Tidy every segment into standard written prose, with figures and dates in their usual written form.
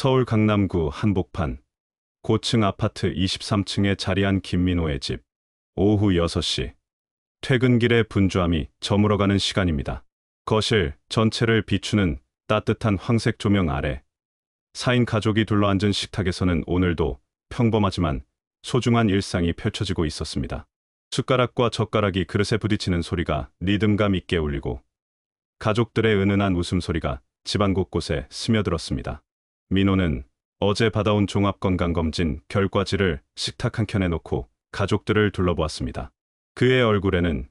서울 강남구 한복판 고층 아파트 23층에 자리한 김민호의 집. 오후 6시. 퇴근길의 분주함이 저물어가는 시간입니다. 거실 전체를 비추는 따뜻한 황색 조명 아래 4인 가족이 둘러앉은 식탁에서는 오늘도 평범하지만 소중한 일상이 펼쳐지고 있었습니다. 숟가락과 젓가락이 그릇에 부딪히는 소리가 리듬감 있게 울리고 가족들의 은은한 웃음소리가 집안 곳곳에 스며들었습니다. 민호는 어제 받아온 종합건강검진 결과지를 식탁 한켠에 놓고 가족들을 둘러보았습니다. 그의 얼굴에는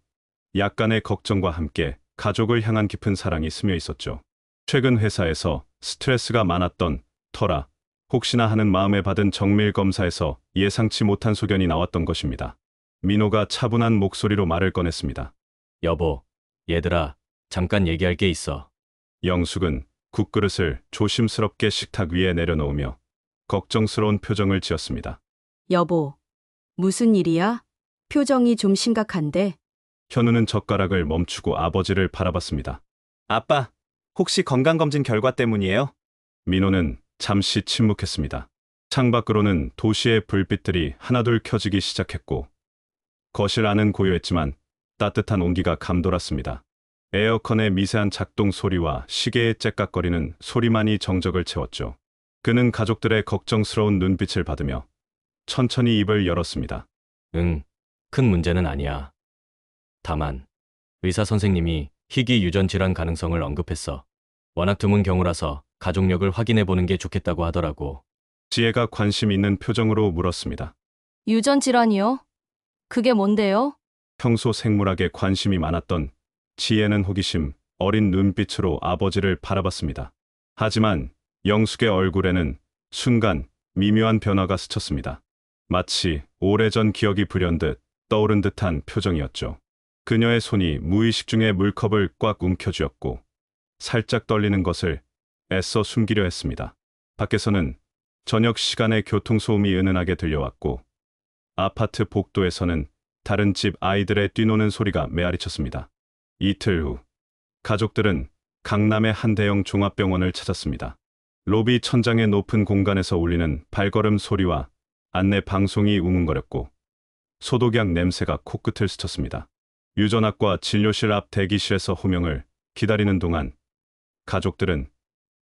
약간의 걱정과 함께 가족을 향한 깊은 사랑이 스며 있었죠. 최근 회사에서 스트레스가 많았던 터라 혹시나 하는 마음에 받은 정밀 검사에서 예상치 못한 소견이 나왔던 것입니다. 민호가 차분한 목소리로 말을 꺼냈습니다. 여보, 얘들아, 잠깐 얘기할 게 있어. 영숙은 국그릇을 조심스럽게 식탁 위에 내려놓으며 걱정스러운 표정을 지었습니다. 여보, 무슨 일이야? 표정이 좀 심각한데? 현우는 젓가락을 멈추고 아버지를 바라봤습니다. 아빠, 혹시 건강검진 결과 때문이에요? 민호는 잠시 침묵했습니다. 창밖으로는 도시의 불빛들이 하나둘 켜지기 시작했고 거실 안은 고요했지만 따뜻한 온기가 감돌았습니다. 에어컨의 미세한 작동 소리와 시계의 째깍거리는 소리만이 정적을 채웠죠. 그는 가족들의 걱정스러운 눈빛을 받으며 천천히 입을 열었습니다. 응, 큰 문제는 아니야. 다만 의사 선생님이 희귀 유전 질환 가능성을 언급했어. 워낙 드문 경우라서 가족력을 확인해 보는 게 좋겠다고 하더라고. 지혜가 관심 있는 표정으로 물었습니다. 유전 질환이요? 그게 뭔데요? 평소 생물학에 관심이 많았던 지혜는 호기심 어린 눈빛으로 아버지를 바라봤습니다. 하지만 영숙의 얼굴에는 순간 미묘한 변화가 스쳤습니다. 마치 오래전 기억이 불현듯 떠오른 듯한 표정이었죠. 그녀의 손이 무의식 중에 물컵을 꽉 움켜쥐었고 살짝 떨리는 것을 애써 숨기려 했습니다. 밖에서는 저녁 시간에 교통소음이 은은하게 들려왔고 아파트 복도에서는 다른 집 아이들의 뛰노는 소리가 메아리쳤습니다. 이틀 후 가족들은 강남의 한 대형 종합병원을 찾았습니다. 로비 천장의 높은 공간에서 울리는 발걸음 소리와 안내 방송이 웅웅거렸고 소독약 냄새가 코끝을 스쳤습니다. 유전학과 진료실 앞 대기실에서 호명을 기다리는 동안 가족들은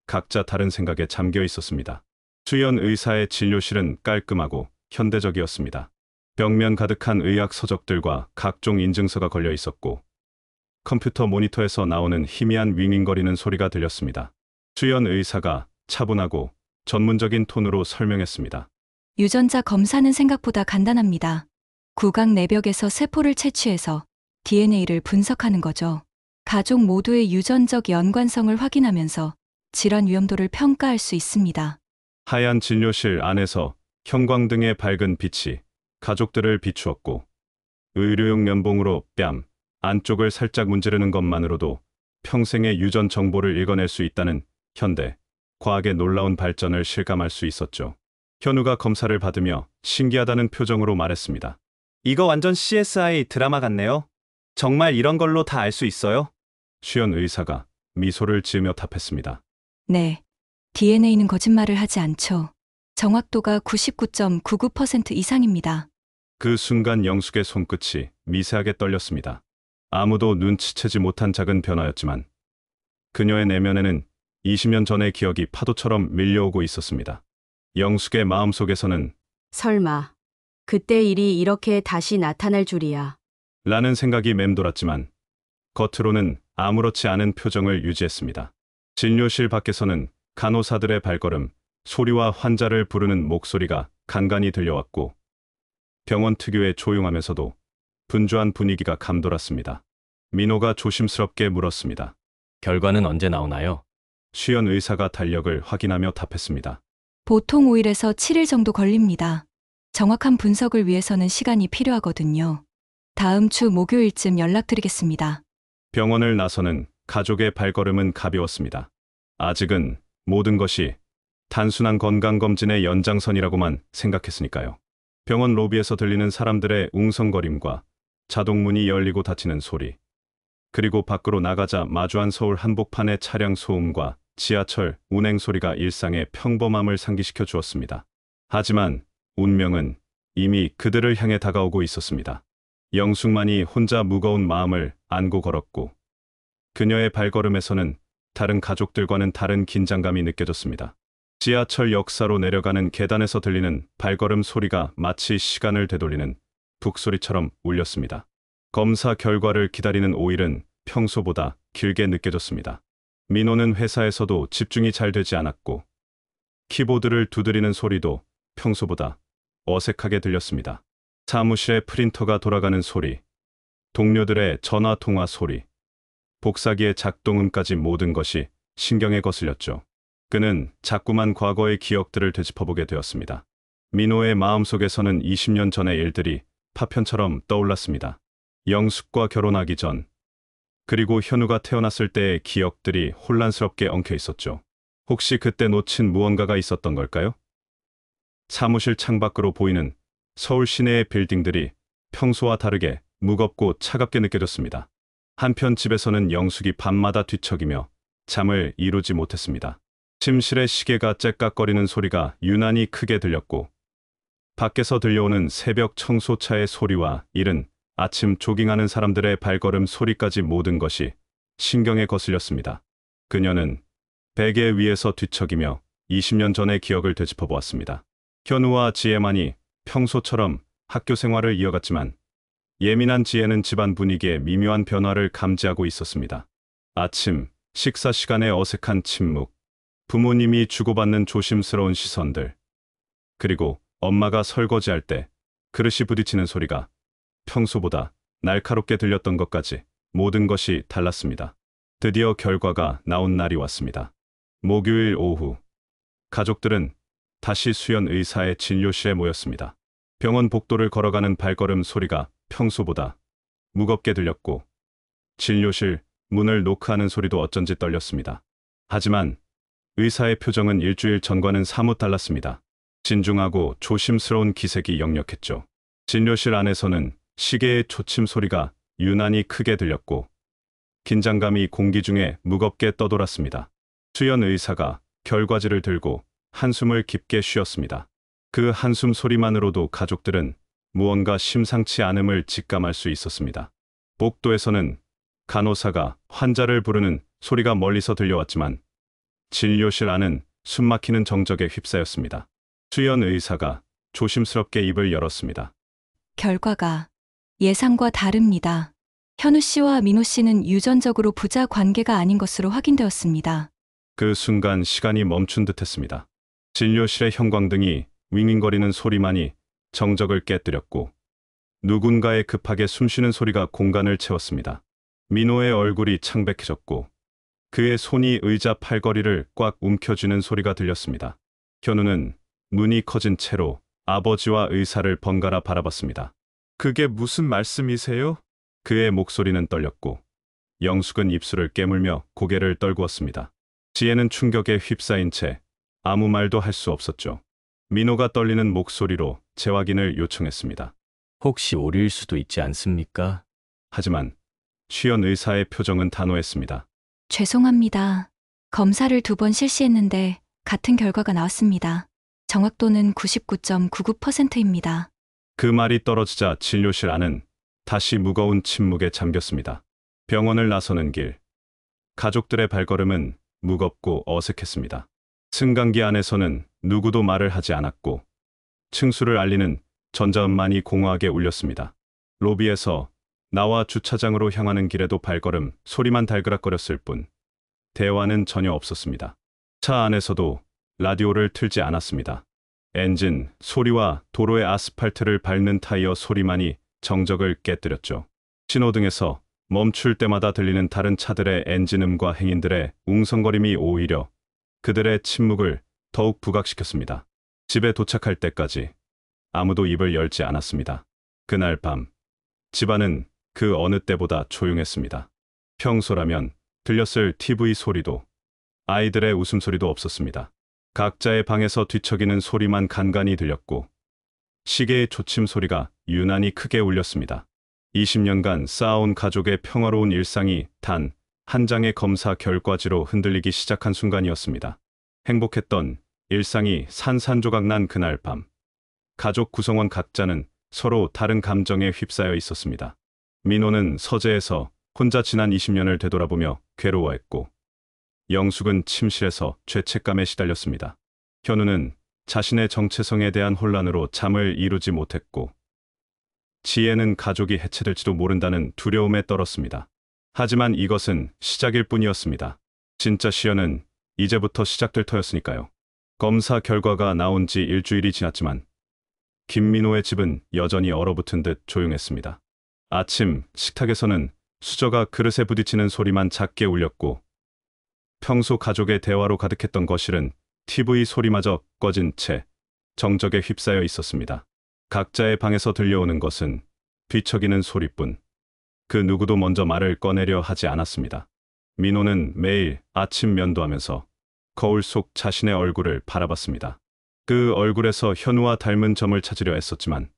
각자 다른 생각에 잠겨 있었습니다. 수연 의사의 진료실은 깔끔하고 현대적이었습니다. 벽면 가득한 의학 서적들과 각종 인증서가 걸려 있었고 컴퓨터 모니터에서 나오는 희미한 윙윙거리는 소리가 들렸습니다. 수연 의사가 차분하고 전문적인 톤으로 설명했습니다. 유전자 검사는 생각보다 간단합니다. 구강 내벽에서 세포를 채취해서 DNA를 분석하는 거죠. 가족 모두의 유전적 연관성을 확인하면서 질환 위험도를 평가할 수 있습니다. 하얀 진료실 안에서 형광등의 밝은 빛이 가족들을 비추었고 의료용 면봉으로 뺨 안쪽을 살짝 문지르는 것만으로도 평생의 유전 정보를 읽어낼 수 있다는 현대 과학의 놀라운 발전을 실감할 수 있었죠. 현우가 검사를 받으며 신기하다는 표정으로 말했습니다. 이거 완전 CSI 드라마 같네요. 정말 이런 걸로 다 알 수 있어요? 수연 의사가 미소를 지으며 답했습니다. 네. DNA는 거짓말을 하지 않죠. 정확도가 99.99% 이상입니다. 그 순간 영숙의 손끝이 미세하게 떨렸습니다. 아무도 눈치채지 못한 작은 변화였지만 그녀의 내면에는 20년 전의 기억이 파도처럼 밀려오고 있었습니다. 영숙의 마음속에서는 설마, 그때 일이 이렇게 다시 나타날 줄이야. 라는 생각이 맴돌았지만 겉으로는 아무렇지 않은 표정을 유지했습니다. 진료실 밖에서는 간호사들의 발걸음, 소리와 환자를 부르는 목소리가 간간히 들려왔고 병원 특유의 조용하면서도 분주한 분위기가 감돌았습니다. 민호가 조심스럽게 물었습니다. 결과는 언제 나오나요? 수연 의사가 달력을 확인하며 답했습니다. 보통 5일에서 7일 정도 걸립니다. 정확한 분석을 위해서는 시간이 필요하거든요. 다음 주 목요일쯤 연락드리겠습니다. 병원을 나서는 가족의 발걸음은 가벼웠습니다. 아직은 모든 것이 단순한 건강검진의 연장선이라고만 생각했으니까요. 병원 로비에서 들리는 사람들의 웅성거림과 자동문이 열리고 닫히는 소리, 그리고 밖으로 나가자 마주한 서울 한복판의 차량 소음과 지하철 운행 소리가 일상의 평범함을 상기시켜 주었습니다. 하지만 운명은 이미 그들을 향해 다가오고 있었습니다. 영숙만이 혼자 무거운 마음을 안고 걸었고 그녀의 발걸음에서는 다른 가족들과는 다른 긴장감이 느껴졌습니다. 지하철 역사로 내려가는 계단에서 들리는 발걸음 소리가 마치 시간을 되돌리는 북소리처럼 울렸습니다. 검사 결과를 기다리는 5일은 평소보다 길게 느껴졌습니다. 민호는 회사에서도 집중이 잘 되지 않았고 키보드를 두드리는 소리도 평소보다 어색하게 들렸습니다. 사무실의 프린터가 돌아가는 소리, 동료들의 전화 통화 소리, 복사기의 작동음까지 모든 것이 신경에 거슬렸죠. 그는 자꾸만 과거의 기억들을 되짚어보게 되었습니다. 민호의 마음속에서는 20년 전의 일들이 파편처럼 떠올랐습니다. 영숙과 결혼하기 전, 그리고 현우가 태어났을 때의 기억들이 혼란스럽게 엉켜 있었죠. 혹시 그때 놓친 무언가가 있었던 걸까요? 사무실 창밖으로 보이는 서울 시내의 빌딩들이 평소와 다르게 무겁고 차갑게 느껴졌습니다. 한편 집에서는 영숙이 밤마다 뒤척이며 잠을 이루지 못했습니다. 침실의 시계가 째깍거리는 소리가 유난히 크게 들렸고 밖에서 들려오는 새벽 청소차의 소리와 이른 아침 조깅하는 사람들의 발걸음 소리까지 모든 것이 신경에 거슬렸습니다. 그녀는 베개 위에서 뒤척이며 20년 전의 기억을 되짚어 보았습니다. 현우와 지혜만이 평소처럼 학교 생활을 이어갔지만 예민한 지혜는 집안 분위기에 미묘한 변화를 감지하고 있었습니다. 아침, 식사 시간에 어색한 침묵, 부모님이 주고받는 조심스러운 시선들, 그리고 엄마가 설거지할 때 그릇이 부딪히는 소리가 평소보다 날카롭게 들렸던 것까지 모든 것이 달랐습니다. 드디어 결과가 나온 날이 왔습니다. 목요일 오후, 가족들은 다시 수연 의사의 진료실에 모였습니다. 병원 복도를 걸어가는 발걸음 소리가 평소보다 무겁게 들렸고 진료실 문을 노크하는 소리도 어쩐지 떨렸습니다. 하지만 의사의 표정은 일주일 전과는 사뭇 달랐습니다. 진중하고 조심스러운 기색이 역력했죠. 진료실 안에서는 시계의 초침 소리가 유난히 크게 들렸고 긴장감이 공기 중에 무겁게 떠돌았습니다. 수연 의사가 결과지를 들고 한숨을 깊게 쉬었습니다. 그 한숨 소리만으로도 가족들은 무언가 심상치 않음을 직감할 수 있었습니다. 복도에서는 간호사가 환자를 부르는 소리가 멀리서 들려왔지만 진료실 안은 숨막히는 정적에 휩싸였습니다. 수연 의사가 조심스럽게 입을 열었습니다. 결과가 예상과 다릅니다. 현우 씨와 민호 씨는 유전적으로 부자 관계가 아닌 것으로 확인되었습니다. 그 순간 시간이 멈춘 듯했습니다. 진료실의 형광등이 윙윙거리는 소리만이 정적을 깨뜨렸고 누군가의 급하게 숨쉬는 소리가 공간을 채웠습니다. 민호의 얼굴이 창백해졌고 그의 손이 의자 팔걸이를 꽉 움켜쥐는 소리가 들렸습니다. 현우는 눈이 커진 채로 아버지와 의사를 번갈아 바라봤습니다. 그게 무슨 말씀이세요? 그의 목소리는 떨렸고 영숙은 입술을 깨물며 고개를 떨구었습니다. 지혜는 충격에 휩싸인 채 아무 말도 할 수 없었죠. 민호가 떨리는 목소리로 재확인을 요청했습니다. 혹시 오류일 수도 있지 않습니까? 하지만 수연 의사의 표정은 단호했습니다. 죄송합니다. 검사를 2번 실시했는데 같은 결과가 나왔습니다. 정확도는 99.99%입니다. 그 말이 떨어지자 진료실 안은 다시 무거운 침묵에 잠겼습니다. 병원을 나서는 길, 가족들의 발걸음은 무겁고 어색했습니다. 승강기 안에서는 누구도 말을 하지 않았고 층수를 알리는 전자음만이 공허하게 울렸습니다. 로비에서 나와 주차장으로 향하는 길에도 발걸음 소리만 달그락거렸을 뿐 대화는 전혀 없었습니다. 차 안에서도 라디오를 틀지 않았습니다. 엔진 소리와 도로의 아스팔트를 밟는 타이어 소리만이 정적을 깨뜨렸죠. 신호등에서 멈출 때마다 들리는 다른 차들의 엔진음과 행인들의 웅성거림이 오히려 그들의 침묵을 더욱 부각시켰습니다. 집에 도착할 때까지 아무도 입을 열지 않았습니다. 그날 밤, 집안은 그 어느 때보다 조용했습니다. 평소라면 들렸을 TV 소리도 아이들의 웃음소리도 없었습니다. 각자의 방에서 뒤척이는 소리만 간간히 들렸고 시계의 초침 소리가 유난히 크게 울렸습니다. 20년간 쌓아온 가족의 평화로운 일상이 단 한 장의 검사 결과지로 흔들리기 시작한 순간이었습니다. 행복했던 일상이 산산조각 난 그날 밤. 가족 구성원 각자는 서로 다른 감정에 휩싸여 있었습니다. 민호는 서재에서 혼자 지난 20년을 되돌아보며 괴로워했고, 영숙은 침실에서 죄책감에 시달렸습니다. 현우는 자신의 정체성에 대한 혼란으로 잠을 이루지 못했고, 지혜는 가족이 해체될지도 모른다는 두려움에 떨었습니다. 하지만 이것은 시작일 뿐이었습니다. 진짜 시연은 이제부터 시작될 터였으니까요. 검사 결과가 나온 지 일주일이 지났지만 김민호의 집은 여전히 얼어붙은 듯 조용했습니다. 아침 식탁에서는 수저가 그릇에 부딪히는 소리만 작게 울렸고, 평소 가족의 대화로 가득했던 거실은 TV 소리마저 꺼진 채 정적에 휩싸여 있었습니다. 각자의 방에서 들려오는 것은 뒤척이는 소리뿐. 그 누구도 먼저 말을 꺼내려 하지 않았습니다. 민호는 매일 아침 면도하면서 거울 속 자신의 얼굴을 바라봤습니다. 그 얼굴에서 현우와 닮은 점을 찾으려 애썼지만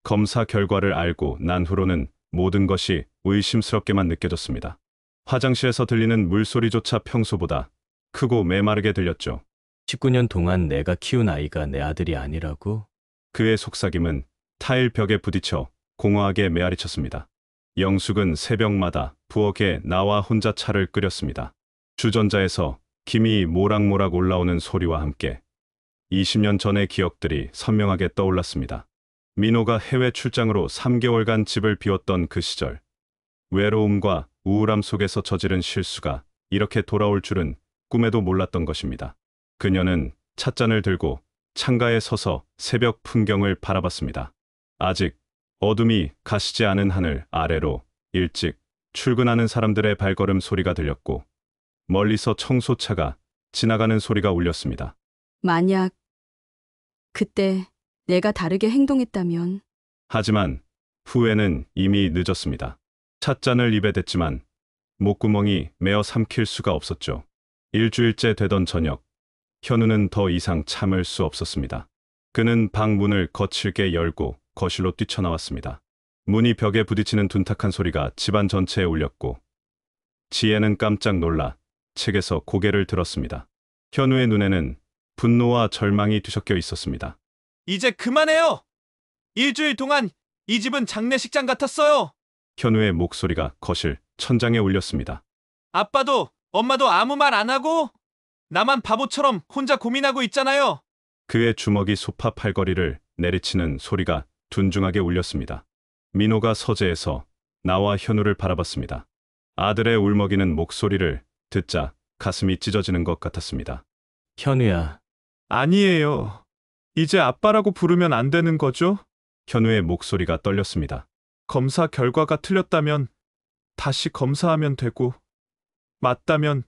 검사 결과를 알고 난 후로는 모든 것이 의심스럽게만 느껴졌습니다. 화장실에서 들리는 물소리조차 평소보다 크고 메마르게 들렸죠. 19년 동안 내가 키운 아이가 내 아들이 아니라고? 그의 속삭임은 타일 벽에 부딪혀 공허하게 메아리쳤습니다. 영숙은 새벽마다 부엌에 나와 혼자 차를 끓였습니다. 주전자에서 김이 모락모락 올라오는 소리와 함께 20년 전의 기억들이 선명하게 떠올랐습니다. 민호가 해외 출장으로 3개월간 집을 비웠던 그 시절. 외로움과 우울함 속에서 저지른 실수가 이렇게 돌아올 줄은 꿈에도 몰랐던 것입니다. 그녀는 찻잔을 들고 창가에 서서 새벽 풍경을 바라봤습니다. 아직 어둠이 가시지 않은 하늘 아래로 일찍 출근하는 사람들의 발걸음 소리가 들렸고, 멀리서 청소차가 지나가는 소리가 울렸습니다. 만약 그때 내가 다르게 행동했다면. 하지만 후회는 이미 늦었습니다. 찻잔을 입에 댔지만 목구멍이 메어 삼킬 수가 없었죠. 일주일째 되던 저녁, 현우는 더 이상 참을 수 없었습니다. 그는 방 문을 거칠게 열고 거실로 뛰쳐나왔습니다. 문이 벽에 부딪히는 둔탁한 소리가 집안 전체에 울렸고, 지혜는 깜짝 놀라 책에서 고개를 들었습니다. 현우의 눈에는 분노와 절망이 뒤섞여 있었습니다. 이제 그만해요! 일주일 동안 이 집은 장례식장 같았어요! 현우의 목소리가 거실 천장에 울렸습니다. 아빠도 엄마도 아무 말 안 하고 나만 바보처럼 혼자 고민하고 있잖아요. 그의 주먹이 소파 팔걸이를 내리치는 소리가 둔중하게 울렸습니다. 민호가 서재에서 나와 현우를 바라봤습니다. 아들의 울먹이는 목소리를 듣자 가슴이 찢어지는 것 같았습니다. 현우야, 아니에요. 이제 아빠라고 부르면 안 되는 거죠? 현우의 목소리가 떨렸습니다. 검사 결과가 틀렸다면 다시 검사하면 되고, 맞다면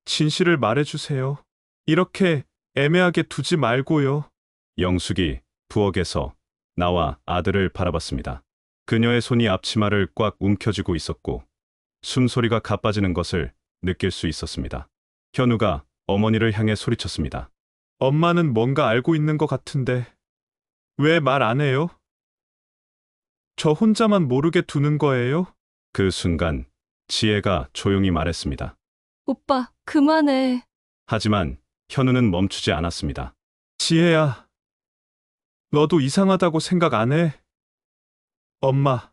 진실을 말해주세요. 이렇게 애매하게 두지 말고요. 영숙이 부엌에서 나와 아들을 바라봤습니다. 그녀의 손이 앞치마를 꽉 움켜쥐고 있었고, 숨소리가 가빠지는 것을 느낄 수 있었습니다. 현우가 어머니를 향해 소리쳤습니다. 엄마는 뭔가 알고 있는 것 같은데 왜 말 안 해요? 저 혼자만 모르게 두는 거예요? 그 순간 지혜가 조용히 말했습니다. 오빠, 그만해. 하지만 현우는 멈추지 않았습니다. 지혜야, 너도 이상하다고 생각 안 해? 엄마,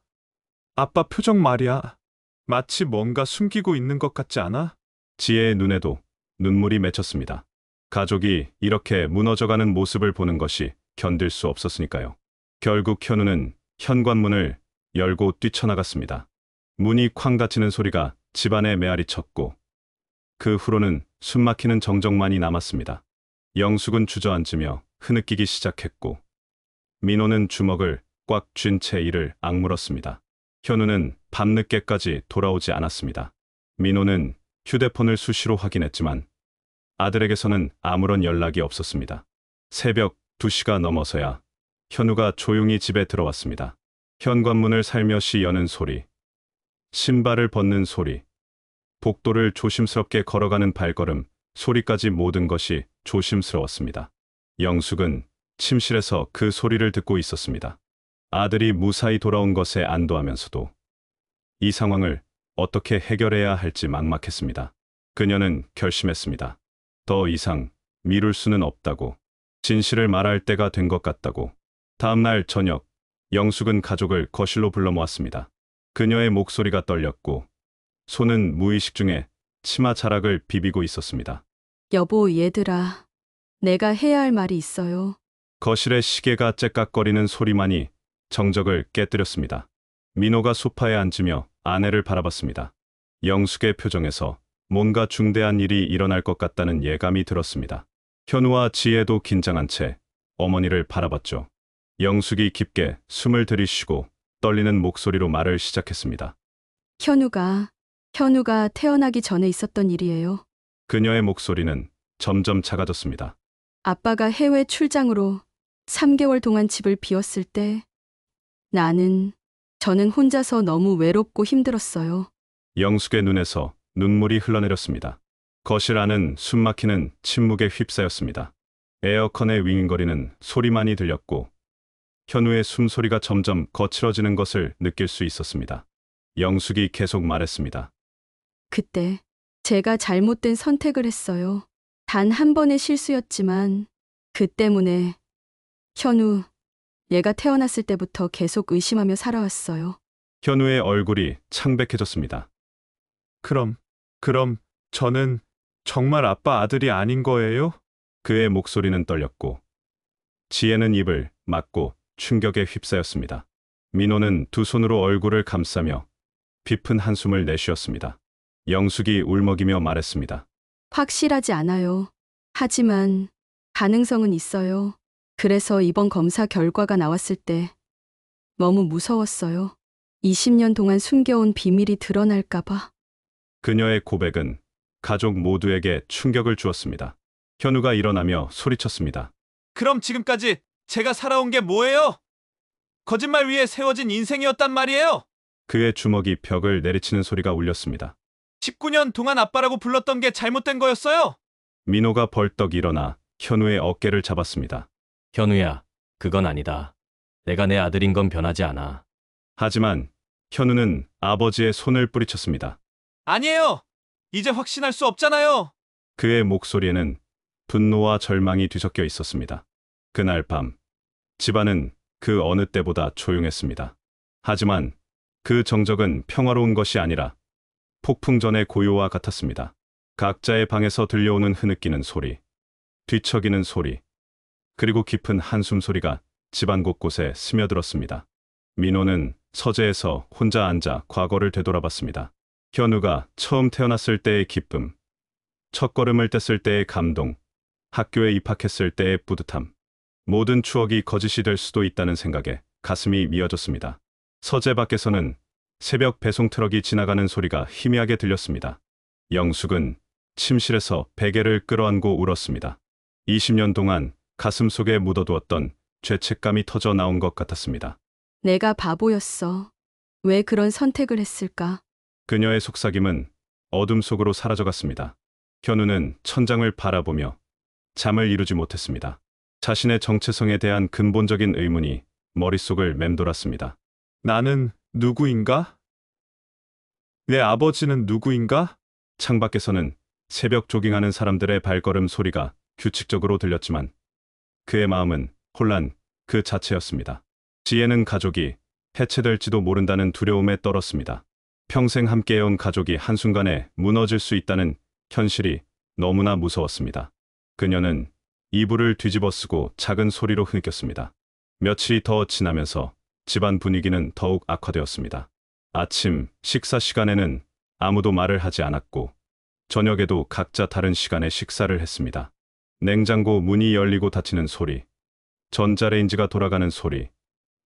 아빠 표정 말이야. 마치 뭔가 숨기고 있는 것 같지 않아? 지혜의 눈에도 눈물이 맺혔습니다. 가족이 이렇게 무너져가는 모습을 보는 것이 견딜 수 없었으니까요. 결국 현우는 현관문을 열고 뛰쳐나갔습니다. 문이 쾅 닫히는 소리가 집안에 메아리쳤고, 그 후로는 숨막히는 정적만이 남았습니다. 영숙은 주저앉으며 흐느끼기 시작했고, 민호는 주먹을 꽉 쥔 채 이를 악물었습니다. 현우는 밤늦게까지 돌아오지 않았습니다. 민호는 휴대폰을 수시로 확인했지만 아들에게서는 아무런 연락이 없었습니다. 새벽 2시가 넘어서야 현우가 조용히 집에 들어왔습니다. 현관문을 살며시 여는 소리, 신발을 벗는 소리, 복도를 조심스럽게 걸어가는 발걸음, 소리까지 모든 것이 조심스러웠습니다. 영숙은 침실에서 그 소리를 듣고 있었습니다. 아들이 무사히 돌아온 것에 안도하면서도 이 상황을 어떻게 해결해야 할지 막막했습니다. 그녀는 결심했습니다. 더 이상 미룰 수는 없다고. 진실을 말할 때가 된 것 같다고. 다음 날 저녁, 영숙은 가족을 거실로 불러 모았습니다. 그녀의 목소리가 떨렸고 손은 무의식 중에 치마 자락을 비비고 있었습니다. 여보, 얘들아. 내가 해야 할 말이 있어요. 거실의 시계가 째깍거리는 소리만이 정적을 깨뜨렸습니다. 민호가 소파에 앉으며 아내를 바라봤습니다. 영숙의 표정에서 뭔가 중대한 일이 일어날 것 같다는 예감이 들었습니다. 현우와 지혜도 긴장한 채 어머니를 바라봤죠. 영숙이 깊게 숨을 들이쉬고 떨리는 목소리로 말을 시작했습니다. 현우가 태어나기 전에 있었던 일이에요. 그녀의 목소리는 점점 작아졌습니다. 아빠가 해외 출장으로 3개월 동안 집을 비웠을 때 저는 혼자서 너무 외롭고 힘들었어요. 영숙의 눈에서 눈물이 흘러내렸습니다. 거실 안은 숨막히는 침묵에 휩싸였습니다. 에어컨의 윙윙거리는 소리만이 들렸고 현우의 숨소리가 점점 거칠어지는 것을 느낄 수 있었습니다. 영숙이 계속 말했습니다. 그때 제가 잘못된 선택을 했어요. 단 한 번의 실수였지만 그 때문에 현우, 얘가 태어났을 때부터 계속 의심하며 살아왔어요. 현우의 얼굴이 창백해졌습니다. 그럼 저는 정말 아빠 아들이 아닌 거예요? 그의 목소리는 떨렸고 지혜는 입을 막고 충격에 휩싸였습니다. 민호는 두 손으로 얼굴을 감싸며 깊은 한숨을 내쉬었습니다. 영숙이 울먹이며 말했습니다. 확실하지 않아요. 하지만 가능성은 있어요. 그래서 이번 검사 결과가 나왔을 때 너무 무서웠어요. 20년 동안 숨겨온 비밀이 드러날까봐. 그녀의 고백은 가족 모두에게 충격을 주었습니다. 현우가 일어나며 소리쳤습니다. 그럼 지금까지 제가 살아온 게 뭐예요? 거짓말 위에 세워진 인생이었단 말이에요? 그의 주먹이 벽을 내리치는 소리가 울렸습니다. 19년 동안 아빠라고 불렀던 게 잘못된 거였어요? 민호가 벌떡 일어나 현우의 어깨를 잡았습니다. 현우야, 그건 아니다. 내가 내 아들인 건 변하지 않아. 하지만 현우는 아버지의 손을 뿌리쳤습니다. 아니에요. 이제 확신할 수 없잖아요. 그의 목소리에는 분노와 절망이 뒤섞여 있었습니다. 그날 밤, 집안은 그 어느 때보다 조용했습니다. 하지만 그 정적은 평화로운 것이 아니라 폭풍 전의 고요와 같았습니다. 각자의 방에서 들려오는 흐느끼는 소리, 뒤척이는 소리, 그리고 깊은 한숨 소리가 집안 곳곳에 스며들었습니다. 민호는 서재에서 혼자 앉아 과거를 되돌아봤습니다. 현우가 처음 태어났을 때의 기쁨, 첫걸음을 뗐을 때의 감동, 학교에 입학했을 때의 뿌듯함, 모든 추억이 거짓이 될 수도 있다는 생각에 가슴이 미어졌습니다. 서재 밖에서는 새벽 배송 트럭이 지나가는 소리가 희미하게 들렸습니다. 영숙은 침실에서 베개를 끌어안고 울었습니다. 20년 동안 가슴 속에 묻어두었던 죄책감이 터져 나온 것 같았습니다. 내가 바보였어. 왜 그런 선택을 했을까? 그녀의 속삭임은 어둠 속으로 사라져갔습니다. 현우는 천장을 바라보며 잠을 이루지 못했습니다. 자신의 정체성에 대한 근본적인 의문이 머릿속을 맴돌았습니다. 나는 누구인가? 내 아버지는 누구인가? 창밖에서는 새벽 조깅하는 사람들의 발걸음 소리가 규칙적으로 들렸지만 그의 마음은 혼란 그 자체였습니다. 지혜는 가족이 해체될지도 모른다는 두려움에 떨었습니다. 평생 함께해온 가족이 한순간에 무너질 수 있다는 현실이 너무나 무서웠습니다. 그녀는 이불을 뒤집어쓰고 작은 소리로 흐느꼈습니다. 며칠이 더 지나면서 집안 분위기는 더욱 악화되었습니다. 아침 식사 시간에는 아무도 말을 하지 않았고 저녁에도 각자 다른 시간에 식사를 했습니다. 냉장고 문이 열리고 닫히는 소리, 전자레인지가 돌아가는 소리,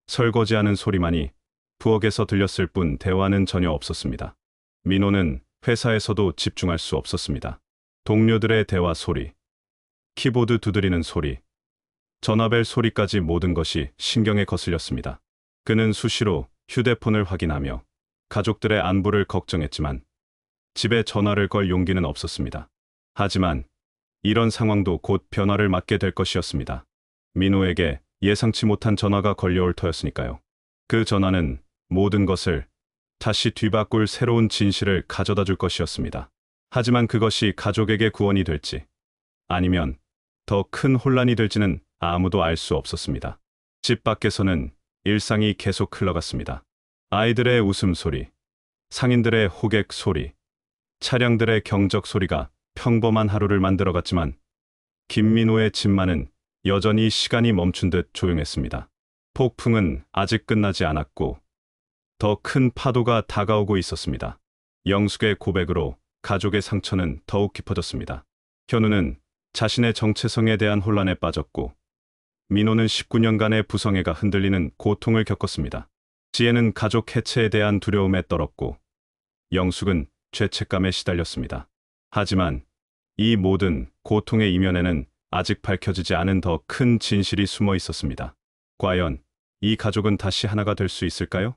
설거지하는 소리만이 부엌에서 들렸을 뿐 대화는 전혀 없었습니다. 민호는 회사에서도 집중할 수 없었습니다. 동료들의 대화 소리, 키보드 두드리는 소리, 전화벨 소리까지 모든 것이 신경에 거슬렸습니다. 그는 수시로 휴대폰을 확인하며 가족들의 안부를 걱정했지만 집에 전화를 걸 용기는 없었습니다. 하지만 이런 상황도 곧 변화를 맞게 될 것이었습니다. 민호에게 예상치 못한 전화가 걸려올 터였으니까요. 그 전화는 모든 것을 다시 뒤바꿀 새로운 진실을 가져다 줄 것이었습니다. 하지만 그것이 가족에게 구원이 될지 아니면 더 큰 혼란이 될지는 아무도 알 수 없었습니다. 집 밖에서는 일상이 계속 흘러갔습니다. 아이들의 웃음소리, 상인들의 호객 소리, 차량들의 경적 소리가 평범한 하루를 만들어갔지만 김민호의 집만은 여전히 시간이 멈춘 듯 조용했습니다. 폭풍은 아직 끝나지 않았고 더 큰 파도가 다가오고 있었습니다. 영숙의 고백으로 가족의 상처는 더욱 깊어졌습니다. 현우는 자신의 정체성에 대한 혼란에 빠졌고 민호는 19년간의 부성애가 흔들리는 고통을 겪었습니다. 지혜는 가족 해체에 대한 두려움에 떨었고 영숙은 죄책감에 시달렸습니다. 하지만 이 모든 고통의 이면에는 아직 밝혀지지 않은 더 큰 진실이 숨어 있었습니다. 과연 이 가족은 다시 하나가 될 수 있을까요?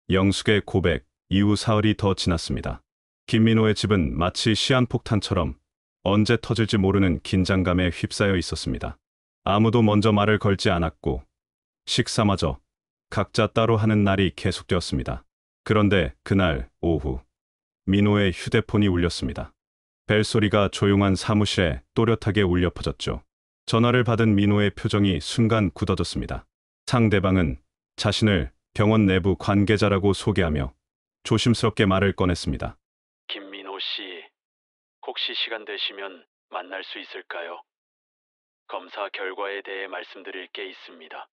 영숙의 고백 이후 사흘이 더 지났습니다. 김민호의 집은 마치 시한폭탄처럼 언제 터질지 모르는 긴장감에 휩싸여 있었습니다. 아무도 먼저 말을 걸지 않았고 식사마저 각자 따로 하는 날이 계속되었습니다. 그런데 그날 오후 민호의 휴대폰이 울렸습니다. 벨소리가 조용한 사무실에 또렷하게 울려 퍼졌죠. 전화를 받은 민호의 표정이 순간 굳어졌습니다. 상대방은 자신을 병원 내부 관계자라고 소개하며 조심스럽게 말을 꺼냈습니다. 김민호 씨, 혹시 시간 되시면 만날 수 있을까요? 검사 결과에 대해 말씀드릴 게 있습니다.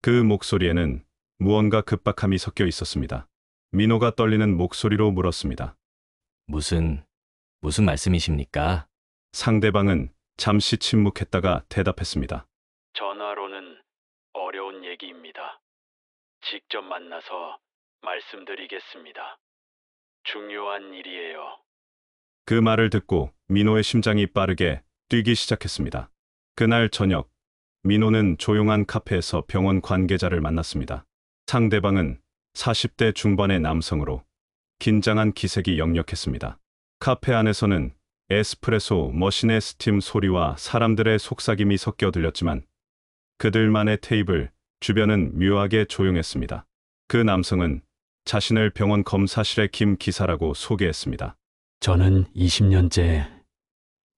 그 목소리에는 무언가 급박함이 섞여 있었습니다. 민호가 떨리는 목소리로 물었습니다. 무슨 말씀이십니까? 상대방은 잠시 침묵했다가 대답했습니다. 전화로는 어려운 얘기입니다. 직접 만나서 말씀드리겠습니다. 중요한 일이에요. 그 말을 듣고 민호의 심장이 빠르게 뛰기 시작했습니다. 그날 저녁, 민호는 조용한 카페에서 병원 관계자를 만났습니다. 상대방은 40대 중반의 남성으로 긴장한 기색이 역력했습니다. 카페 안에서는 에스프레소 머신의 스팀 소리와 사람들의 속삭임이 섞여 들렸지만 그들만의 테이블 주변은 묘하게 조용했습니다. 그 남성은 자신을 병원 검사실의 김 기사라고 소개했습니다. 저는 20년째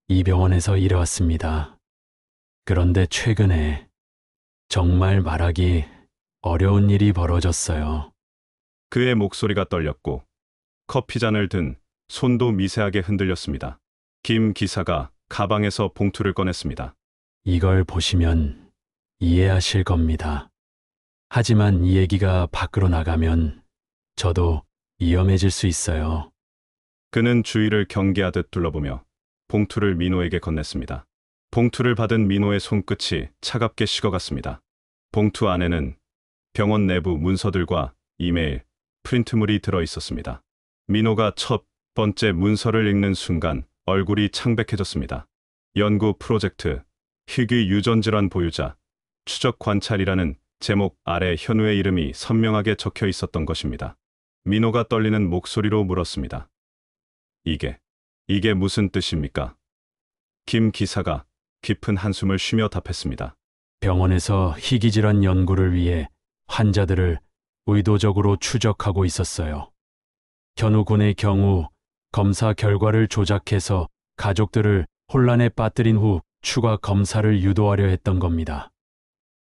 이 병원에서 일해왔습니다. 그런데 최근에 정말 말하기 어려운 일이 벌어졌어요. 그의 목소리가 떨렸고 커피잔을 든 손도 미세하게 흔들렸습니다. 김 기사가 가방에서 봉투를 꺼냈습니다. 이걸 보시면 이해하실 겁니다. 하지만 이 얘기가 밖으로 나가면 저도 위험해질 수 있어요. 그는 주위를 경계하듯 둘러보며 봉투를 민호에게 건넸습니다. 봉투를 받은 민호의 손끝이 차갑게 식어갔습니다. 봉투 안에는 병원 내부 문서들과 이메일, 프린트물이 들어 있었습니다. 민호가 첫 번째 문서를 읽는 순간 얼굴이 창백해졌습니다. 연구 프로젝트, 희귀 유전질환 보유자, 추적 관찰이라는 제목 아래 현우의 이름이 선명하게 적혀 있었던 것입니다. 민호가 떨리는 목소리로 물었습니다. 이게 무슨 뜻입니까? 김 기사가 깊은 한숨을 쉬며 답했습니다. 병원에서 희귀질환 연구를 위해 환자들을 의도적으로 추적하고 있었어요. 현우 군의 경우 검사 결과를 조작해서 가족들을 혼란에 빠뜨린 후 추가 검사를 유도하려 했던 겁니다.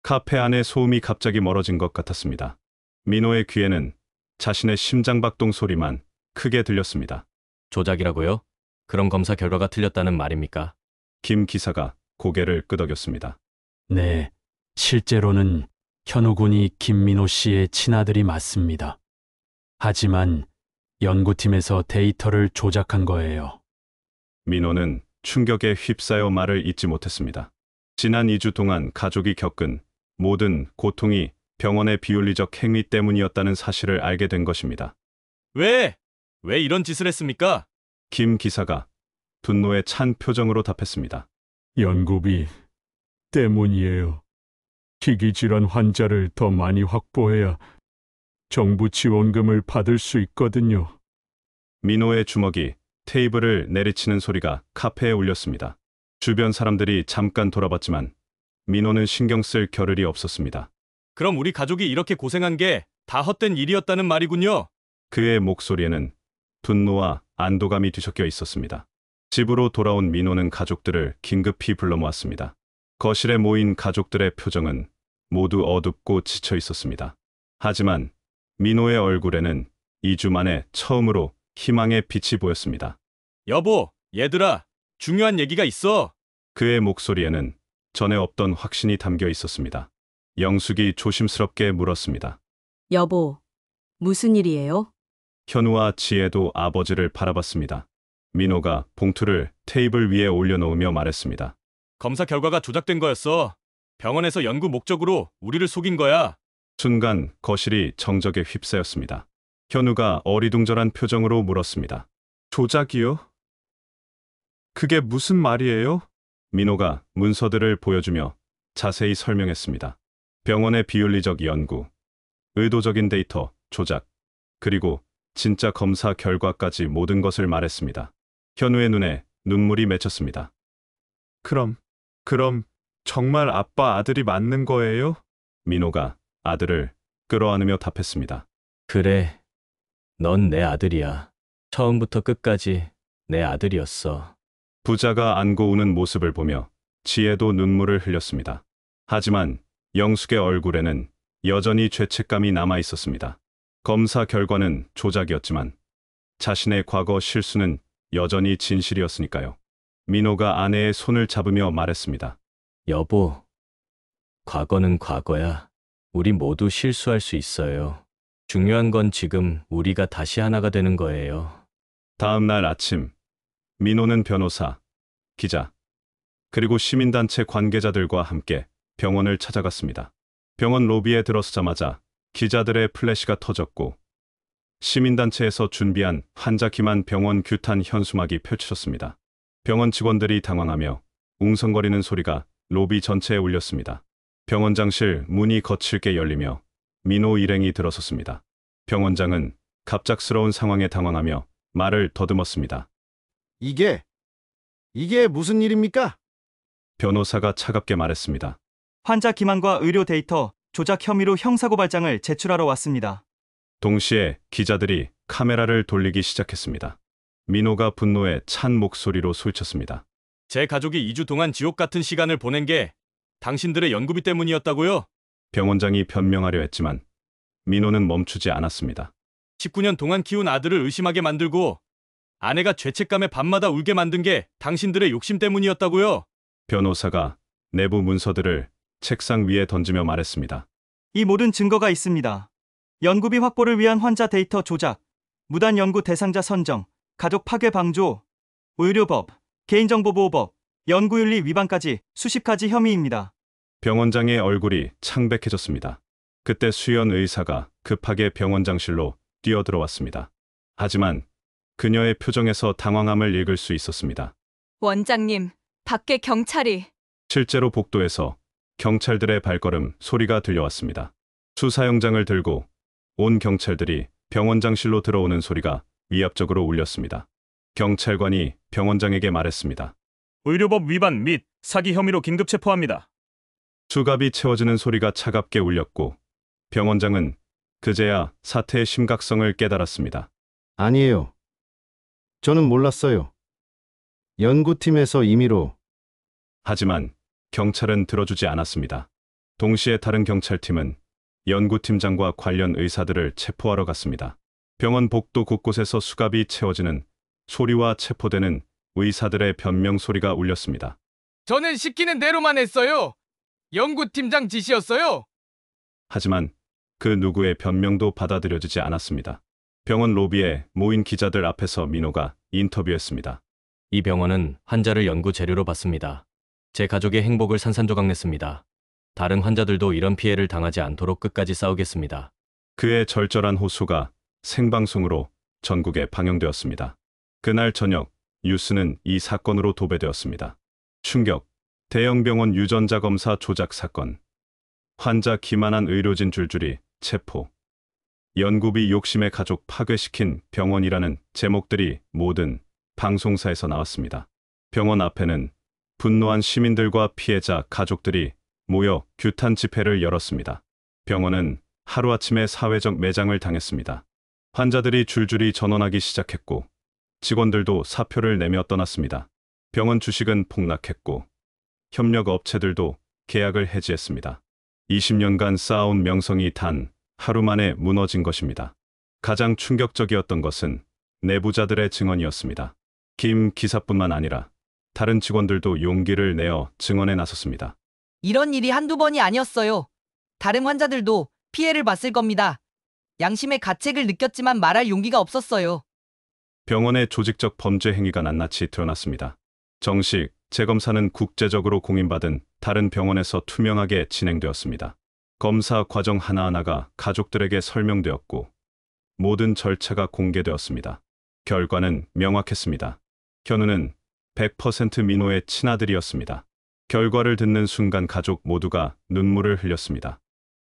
카페 안의 소음이 갑자기 멀어진 것 같았습니다. 민호의 귀에는 자신의 심장박동 소리만 크게 들렸습니다. 조작이라고요? 그럼 검사 결과가 틀렸다는 말입니까? 김 기사가 고개를 끄덕였습니다. 네, 실제로는 현우 군이 김민호 씨의 친아들이 맞습니다. 하지만 연구팀에서 데이터를 조작한 거예요. 민호는 충격에 휩싸여 말을 잇지 못했습니다. 지난 2주 동안 가족이 겪은 모든 고통이 병원의 비윤리적 행위 때문이었다는 사실을 알게 된 것입니다. 왜 이런 짓을 했습니까? 김 기사가 분노에 찬 표정으로 답했습니다. 연구비 때문이에요. 희귀질환 환자를 더 많이 확보해야 정부 지원금을 받을 수 있거든요. 민호의 주먹이 테이블을 내리치는 소리가 카페에 울렸습니다. 주변 사람들이 잠깐 돌아봤지만 민호는 신경 쓸 겨를이 없었습니다. 그럼 우리 가족이 이렇게 고생한 게 다 헛된 일이었다는 말이군요. 그의 목소리에는 분노와 안도감이 뒤섞여 있었습니다. 집으로 돌아온 민호는 가족들을 긴급히 불러 모았습니다. 거실에 모인 가족들의 표정은 모두 어둡고 지쳐 있었습니다. 하지만 민호의 얼굴에는 2주 만에 처음으로 희망의 빛이 보였습니다. 여보, 얘들아, 중요한 얘기가 있어. 그의 목소리에는 전에 없던 확신이 담겨 있었습니다. 영숙이 조심스럽게 물었습니다. 여보, 무슨 일이에요? 현우와 지혜도 아버지를 바라봤습니다. 민호가 봉투를 테이블 위에 올려놓으며 말했습니다. 검사 결과가 조작된 거였어. 병원에서 연구 목적으로 우리를 속인 거야. 순간 거실이 정적에 휩싸였습니다. 현우가 어리둥절한 표정으로 물었습니다. 조작이요? 그게 무슨 말이에요? 민호가 문서들을 보여주며 자세히 설명했습니다. 병원의 비윤리적 연구, 의도적인 데이터 조작, 그리고 진짜 검사 결과까지 모든 것을 말했습니다. 현우의 눈에 눈물이 맺혔습니다. 그럼 정말 아빠 아들이 맞는 거예요? 민호가 아들을 끌어안으며 답했습니다. 그래, 넌 내 아들이야. 처음부터 끝까지 내 아들이었어. 부자가 안고 우는 모습을 보며 지혜도 눈물을 흘렸습니다. 하지만 영숙의 얼굴에는 여전히 죄책감이 남아 있었습니다. 검사 결과는 조작이었지만 자신의 과거 실수는 여전히 진실이었으니까요. 민호가 아내의 손을 잡으며 말했습니다. 여보, 과거는 과거야. 우리 모두 실수할 수 있어요. 중요한 건 지금 우리가 다시 하나가 되는 거예요. 다음 날 아침, 민호는 변호사, 기자, 그리고 시민단체 관계자들과 함께 병원을 찾아갔습니다. 병원 로비에 들어서자마자 기자들의 플래시가 터졌고 시민단체에서 준비한 환자 기만 병원 규탄 현수막이 펼쳐졌습니다. 병원 직원들이 당황하며 웅성거리는 소리가 로비 전체에 울렸습니다. 병원장실 문이 거칠게 열리며 민호 일행이 들어섰습니다. 병원장은 갑작스러운 상황에 당황하며 말을 더듬었습니다. 이게 무슨 일입니까? 변호사가 차갑게 말했습니다. 환자 기만과 의료 데이터 조작 혐의로 형사고발장을 제출하러 왔습니다. 동시에 기자들이 카메라를 돌리기 시작했습니다. 민호가 분노에 찬 목소리로 소리쳤습니다. 제 가족이 2주 동안 지옥 같은 시간을 보낸 게 당신들의 연구비 때문이었다고요? 병원장이 변명하려 했지만 민호는 멈추지 않았습니다. 19년 동안 키운 아들을 의심하게 만들고 아내가 죄책감에 밤마다 울게 만든 게 당신들의 욕심 때문이었다고요? 변호사가 내부 문서들을 책상 위에 던지며 말했습니다. 이 모든 증거가 있습니다. 연구비 확보를 위한 환자 데이터 조작, 무단 연구 대상자 선정, 가족 파괴 방조, 의료법, 개인정보보호법, 연구윤리 위반까지 수십 가지 혐의입니다. 병원장의 얼굴이 창백해졌습니다. 그때 수연 의사가 급하게 병원장실로 뛰어들어왔습니다. 하지만 그녀의 표정에서 당황함을 읽을 수 있었습니다. 원장님, 밖에 경찰이. 실제로 복도에서 경찰들의 발걸음 소리가 들려왔습니다. 수사영장을 들고 온 경찰들이 병원장실로 들어오는 소리가 위압적으로 울렸습니다. 경찰관이 병원장에게 말했습니다. 의료법 위반 및 사기 혐의로 긴급 체포합니다. 수갑이 채워지는 소리가 차갑게 울렸고 병원장은 그제야 사태의 심각성을 깨달았습니다. 아니에요. 저는 몰랐어요. 연구팀에서 임의로. 하지만 경찰은 들어주지 않았습니다. 동시에 다른 경찰팀은 연구팀장과 관련 의사들을 체포하러 갔습니다. 병원 복도 곳곳에서 수갑이 채워지는 소리와 체포되는 의사들의 변명 소리가 울렸습니다. 저는 시키는 대로만 했어요. 연구팀장 지시였어요. 하지만 그 누구의 변명도 받아들여지지 않았습니다. 병원 로비에 모인 기자들 앞에서 민호가 인터뷰했습니다. 이 병원은 환자를 연구 재료로 봤습니다. 제 가족의 행복을 산산조각냈습니다. 다른 환자들도 이런 피해를 당하지 않도록 끝까지 싸우겠습니다. 그의 절절한 호소가 생방송으로 전국에 방영되었습니다. 그날 저녁 뉴스는 이 사건으로 도배되었습니다. 충격, 대형 병원 유전자 검사 조작 사건, 환자 기만한 의료진 줄줄이 체포, 연구비 욕심에 가족 파괴시킨 병원이라는 제목들이 모든 방송사에서 나왔습니다. 병원 앞에는 분노한 시민들과 피해자 가족들이 모여 규탄 집회를 열었습니다. 병원은 하루아침에 사회적 매장을 당했습니다. 환자들이 줄줄이 전원하기 시작했고 직원들도 사표를 내며 떠났습니다. 병원 주식은 폭락했고 협력 업체들도 계약을 해지했습니다. 20년간 쌓아온 명성이 단 하루 만에 무너진 것입니다. 가장 충격적이었던 것은 내부자들의 증언이었습니다. 김 기사뿐만 아니라 다른 직원들도 용기를 내어 증언에 나섰습니다. 이런 일이 한두 번이 아니었어요. 다른 환자들도 피해를 봤을 겁니다. 양심의 가책을 느꼈지만 말할 용기가 없었어요. 병원의 조직적 범죄 행위가 낱낱이 드러났습니다. 정식 재검사는 국제적으로 공인받은 다른 병원에서 투명하게 진행되었습니다. 검사 과정 하나하나가 가족들에게 설명되었고 모든 절차가 공개되었습니다. 결과는 명확했습니다. 현우는 100% 민호의 친아들이었습니다. 결과를 듣는 순간 가족 모두가 눈물을 흘렸습니다.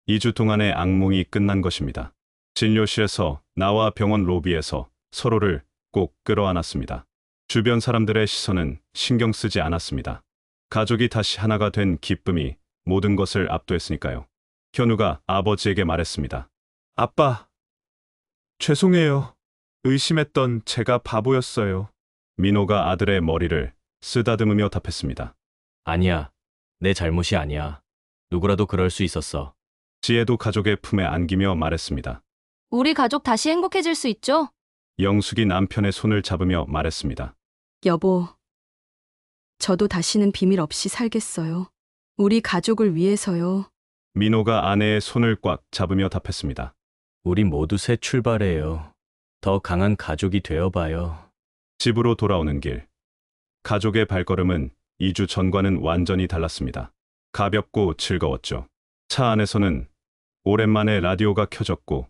2주 동안의 악몽이 끝난 것입니다. 진료실에서 나와 병원 로비에서 서로를 꼭 끌어안았습니다. 주변 사람들의 시선은 신경 쓰지 않았습니다. 가족이 다시 하나가 된 기쁨이 모든 것을 압도했으니까요. 현우가 아버지에게 말했습니다. 아빠, 죄송해요. 의심했던 제가 바보였어요. 민호가 아들의 머리를 쓰다듬으며 답했습니다. 아니야. 내 잘못이 아니야. 누구라도 그럴 수 있었어. 지혜도 가족의 품에 안기며 말했습니다. 우리 가족 다시 행복해질 수 있죠? 영숙이 남편의 손을 잡으며 말했습니다. 여보, 저도 다시는 비밀 없이 살겠어요. 우리 가족을 위해서요. 민호가 아내의 손을 꽉 잡으며 답했습니다. 우리 모두 새 출발해요. 더 강한 가족이 되어봐요. 집으로 돌아오는 길. 가족의 발걸음은 2주 전과는 완전히 달랐습니다. 가볍고 즐거웠죠. 차 안에서는 오랜만에 라디오가 켜졌고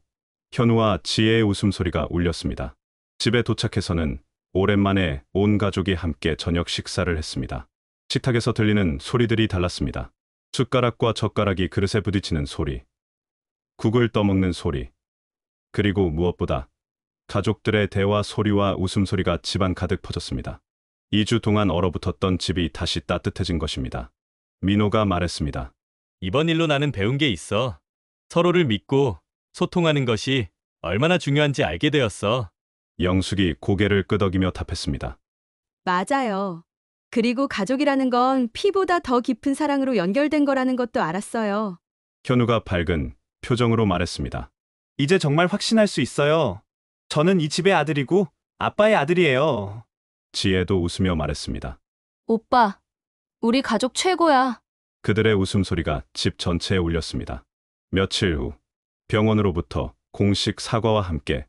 현우와 지혜의 웃음소리가 울렸습니다. 집에 도착해서는 오랜만에 온 가족이 함께 저녁 식사를 했습니다. 식탁에서 들리는 소리들이 달랐습니다. 숟가락과 젓가락이 그릇에 부딪히는 소리, 국을 떠먹는 소리, 그리고 무엇보다 가족들의 대화 소리와 웃음소리가 집안 가득 퍼졌습니다. 2주 동안 얼어붙었던 집이 다시 따뜻해진 것입니다. 민호가 말했습니다. 이번 일로 나는 배운 게 있어. 서로를 믿고 소통하는 것이 얼마나 중요한지 알게 되었어. 영숙이 고개를 끄덕이며 답했습니다. 맞아요. 그리고 가족이라는 건 피보다 더 깊은 사랑으로 연결된 거라는 것도 알았어요. 현우가 밝은 표정으로 말했습니다. 이제 정말 확신할 수 있어요. 저는 이 집의 아들이고 아빠의 아들이에요. 지혜도 웃으며 말했습니다. 오빠, 우리 가족 최고야. 그들의 웃음소리가 집 전체에 울렸습니다. 며칠 후 병원으로부터 공식 사과와 함께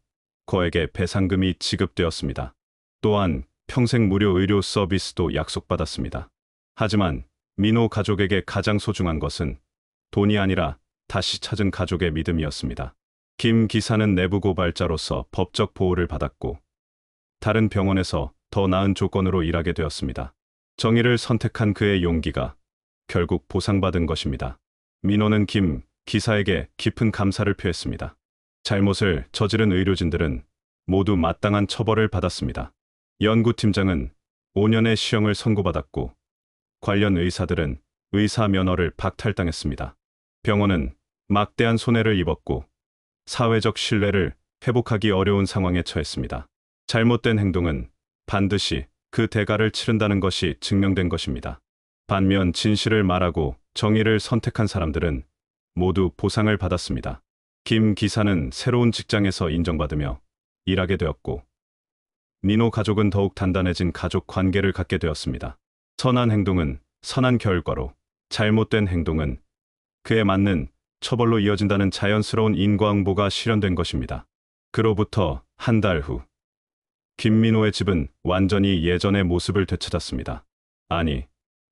거액의 배상금이 지급되었습니다. 또한 평생 무료 의료 서비스도 약속받았습니다. 하지만 민호 가족에게 가장 소중한 것은 돈이 아니라 다시 찾은 가족의 믿음이었습니다. 김 기사는 내부 고발자로서 법적 보호를 받았고 다른 병원에서 더 나은 조건으로 일하게 되었습니다. 정의를 선택한 그의 용기가 결국 보상받은 것입니다. 민호는 김 기사에게 깊은 감사를 표했습니다. 잘못을 저지른 의료진들은 모두 마땅한 처벌을 받았습니다. 연구팀장은 5년의 시형을 선고받았고 관련 의사들은 의사 면허를 박탈당했습니다. 병원은 막대한 손해를 입었고 사회적 신뢰를 회복하기 어려운 상황에 처했습니다. 잘못된 행동은 반드시 그 대가를 치른다는 것이 증명된 것입니다. 반면 진실을 말하고 정의를 선택한 사람들은 모두 보상을 받았습니다. 김 기사는 새로운 직장에서 인정받으며 일하게 되었고 민호 가족은 더욱 단단해진 가족 관계를 갖게 되었습니다. 선한 행동은 선한 결과로, 잘못된 행동은 그에 맞는 처벌로 이어진다는 자연스러운 인과응보가 실현된 것입니다. 그로부터 한 달 후, 김민호의 집은 완전히 예전의 모습을 되찾았습니다. 아니,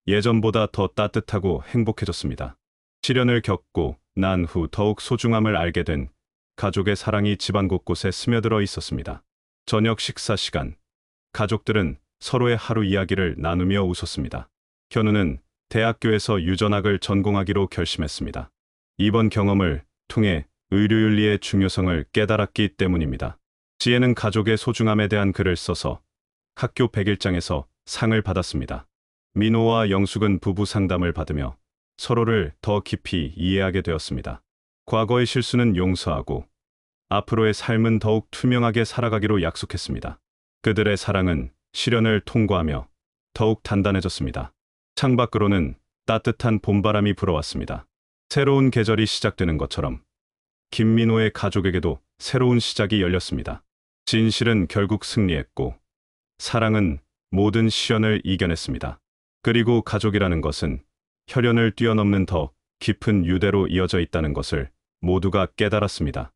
예전보다 더 따뜻하고 행복해졌습니다. 시련을 겪고 난 후 더욱 소중함을 알게 된 가족의 사랑이 집안 곳곳에 스며들어 있었습니다. 저녁 식사 시간, 가족들은 서로의 하루 이야기를 나누며 웃었습니다. 현우는 대학교에서 유전학을 전공하기로 결심했습니다. 이번 경험을 통해 의료윤리의 중요성을 깨달았기 때문입니다. 지혜는 가족의 소중함에 대한 글을 써서 학교 100일장에서 상을 받았습니다. 민호와 영숙은 부부 상담을 받으며 서로를 더 깊이 이해하게 되었습니다. 과거의 실수는 용서하고 앞으로의 삶은 더욱 투명하게 살아가기로 약속했습니다. 그들의 사랑은 시련을 통과하며 더욱 단단해졌습니다. 창밖으로는 따뜻한 봄바람이 불어왔습니다. 새로운 계절이 시작되는 것처럼 김민호의 가족에게도 새로운 시작이 열렸습니다. 진실은 결국 승리했고 사랑은 모든 시련을 이겨냈습니다. 그리고 가족이라는 것은 혈연을 뛰어넘는 더 깊은 유대로 이어져 있다는 것을 모두가 깨달았습니다.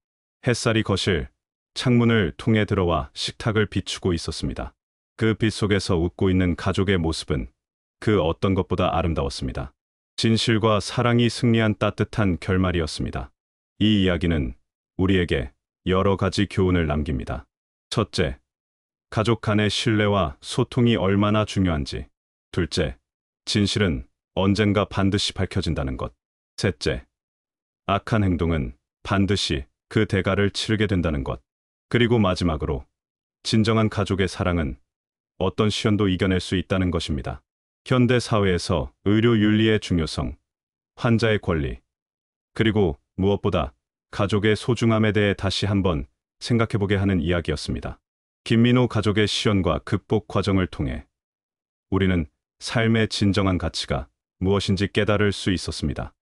햇살이 거실, 창문을 통해 들어와 식탁을 비추고 있었습니다. 그 빛 속에서 웃고 있는 가족의 모습은 그 어떤 것보다 아름다웠습니다. 진실과 사랑이 승리한 따뜻한 결말이었습니다. 이 이야기는 우리에게 여러 가지 교훈을 남깁니다. 첫째, 가족 간의 신뢰와 소통이 얼마나 중요한지. 둘째, 진실은 언젠가 반드시 밝혀진다는 것. 셋째, 악한 행동은 반드시 그 대가를 치르게 된다는 것. 그리고 마지막으로, 진정한 가족의 사랑은 어떤 시련도 이겨낼 수 있다는 것입니다. 현대 사회에서 의료 윤리의 중요성, 환자의 권리, 그리고 무엇보다 가족의 소중함에 대해 다시 한번 생각해보게 하는 이야기였습니다. 김민호 가족의 시련과 극복 과정을 통해 우리는 삶의 진정한 가치가 무엇인지 깨달을 수 있었습니다.